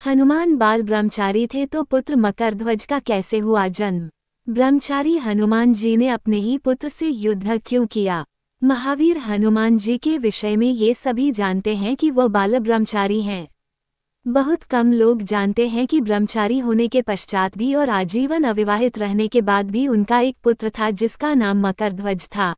हनुमान बाल ब्रह्मचारी थे तो पुत्र मकरध्वज का कैसे हुआ जन्म। ब्रह्मचारी हनुमान जी ने अपने ही पुत्र से युद्ध क्यों किया। महावीर हनुमान जी के विषय में ये सभी जानते हैं कि वह बाल ब्रह्मचारी हैं। बहुत कम लोग जानते हैं कि ब्रह्मचारी होने के पश्चात भी और आजीवन अविवाहित रहने के बाद भी उनका एक पुत्र था जिसका नाम मकरध्वज था।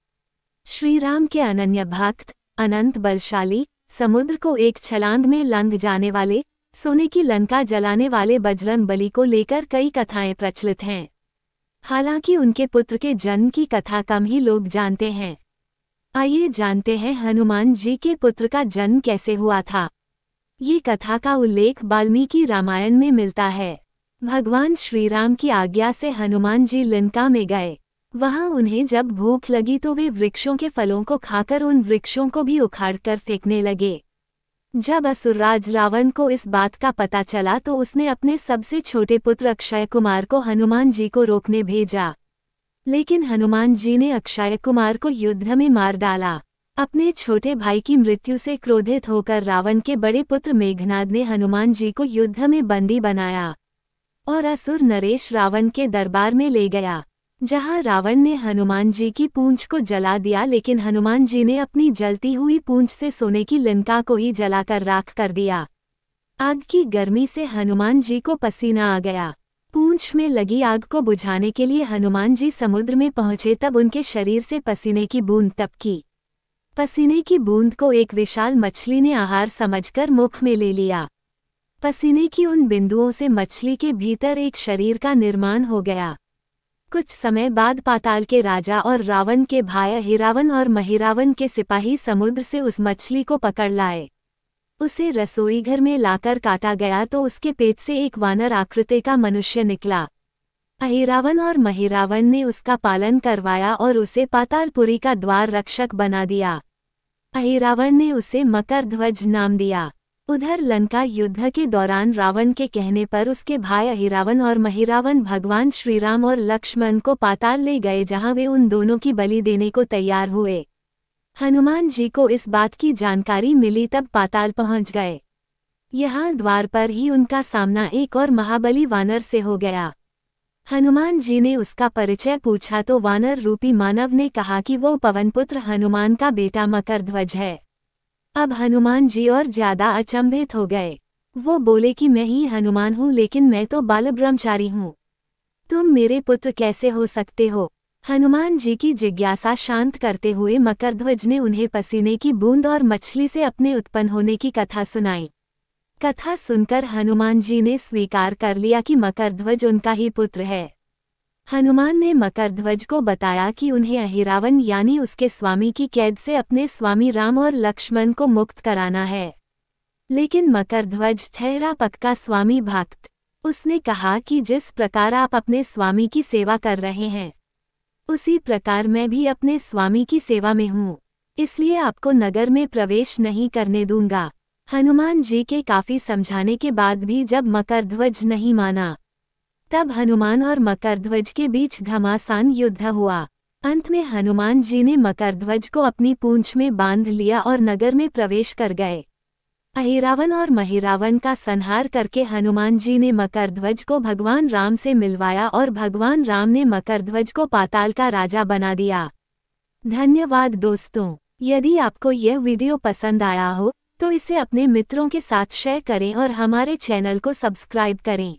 श्री राम के अनन्य भक्त, अनंत बलशाली, समुद्र को एक छलांग में लंघ जाने वाले, सोने की लंका जलाने वाले बजरंग बली को लेकर कई कथाएं प्रचलित हैं। हालांकि उनके पुत्र के जन्म की कथा कम ही लोग जानते हैं। आइए जानते हैं हनुमान जी के पुत्र का जन्म कैसे हुआ था। ये कथा का उल्लेख वाल्मीकि रामायण में मिलता है। भगवान श्री राम की आज्ञा से हनुमान जी लंका में गए। वहां उन्हें जब भूख लगी तो वे वृक्षों के फलों को खाकर उन वृक्षों को भी उखाड़कर फेंकने लगे। जब असुरराज रावण को इस बात का पता चला तो उसने अपने सबसे छोटे पुत्र अक्षय कुमार को हनुमान जी को रोकने भेजा। लेकिन हनुमान जी ने अक्षय कुमार को युद्ध में मार डाला। अपने छोटे भाई की मृत्यु से क्रोधित होकर रावण के बड़े पुत्र मेघनाद ने हनुमान जी को युद्ध में बंदी बनाया और असुर नरेश रावण के दरबार में ले गया, जहां रावण ने हनुमान जी की पूंछ को जला दिया। लेकिन हनुमान जी ने अपनी जलती हुई पूंछ से सोने की लंका को ही जलाकर राख कर दिया। आग की गर्मी से हनुमान जी को पसीना आ गया। पूंछ में लगी आग को बुझाने के लिए हनुमान जी समुद्र में पहुंचे, तब उनके शरीर से पसीने की बूंद टपकी। पसीने की बूंद को एक विशाल मछली ने आहार समझकर मुख में ले लिया। पसीने की उन बिंदुओं से मछली के भीतर एक शरीर का निर्माण हो गया। कुछ समय बाद पाताल के राजा और रावण के भाई अहिरावण और महिरावण के सिपाही समुद्र से उस मछली को पकड़ लाए। उसे रसोई घर में लाकर काटा गया तो उसके पेट से एक वानर आकृति का मनुष्य निकला। अहिरावण और महिरावण ने उसका पालन करवाया और उसे पातालपुरी का द्वार रक्षक बना दिया। अहिरावण ने उसे मकरध्वज नाम दिया। उधर लंका युद्ध के दौरान रावण के कहने पर उसके भाई अहिरावण और महिरावण भगवान श्रीराम और लक्ष्मण को पाताल ले गए, जहां वे उन दोनों की बलि देने को तैयार हुए। हनुमान जी को इस बात की जानकारी मिली तब पाताल पहुंच गए। यहाँ द्वार पर ही उनका सामना एक और महाबली वानर से हो गया। हनुमान जी ने उसका परिचय पूछा तो वानर रूपी मानव ने कहा कि वो पवनपुत्र हनुमान का बेटा मकरध्वज है। अब हनुमान जी और ज्यादा अचंभित हो गए। वो बोले कि मैं ही हनुमान हूँ, लेकिन मैं तो बाल ब्रह्मचारी हूँ। तुम मेरे पुत्र कैसे हो सकते हो। हनुमान जी की जिज्ञासा शांत करते हुए मकरध्वज ने उन्हें पसीने की बूंद और मछली से अपने उत्पन्न होने की कथा सुनाई। कथा सुनकर हनुमान जी ने स्वीकार कर लिया कि मकरध्वज उनका ही पुत्र है। हनुमान ने मकरध्वज को बताया कि उन्हें अहिरावण यानी उसके स्वामी की कैद से अपने स्वामी राम और लक्ष्मण को मुक्त कराना है। लेकिन मकरध्वज ठहरा पक्का स्वामी भक्त। उसने कहा कि जिस प्रकार आप अपने स्वामी की सेवा कर रहे हैं, उसी प्रकार मैं भी अपने स्वामी की सेवा में हूँ, इसलिए आपको नगर में प्रवेश नहीं करने दूंगा। हनुमान जी के काफी समझाने के बाद भी जब मकरध्वज नहीं माना, तब हनुमान और मकरध्वज के बीच घमासान युद्ध हुआ। अंत में हनुमान जी ने मकरध्वज को अपनी पूंछ में बांध लिया और नगर में प्रवेश कर गए। अहिरावण और महिरावण का संहार करके हनुमान जी ने मकरध्वज को भगवान राम से मिलवाया और भगवान राम ने मकरध्वज को पाताल का राजा बना दिया। धन्यवाद दोस्तों। यदि आपको यह वीडियो पसंद आया हो तो इसे अपने मित्रों के साथ शेयर करें और हमारे चैनल को सब्सक्राइब करें।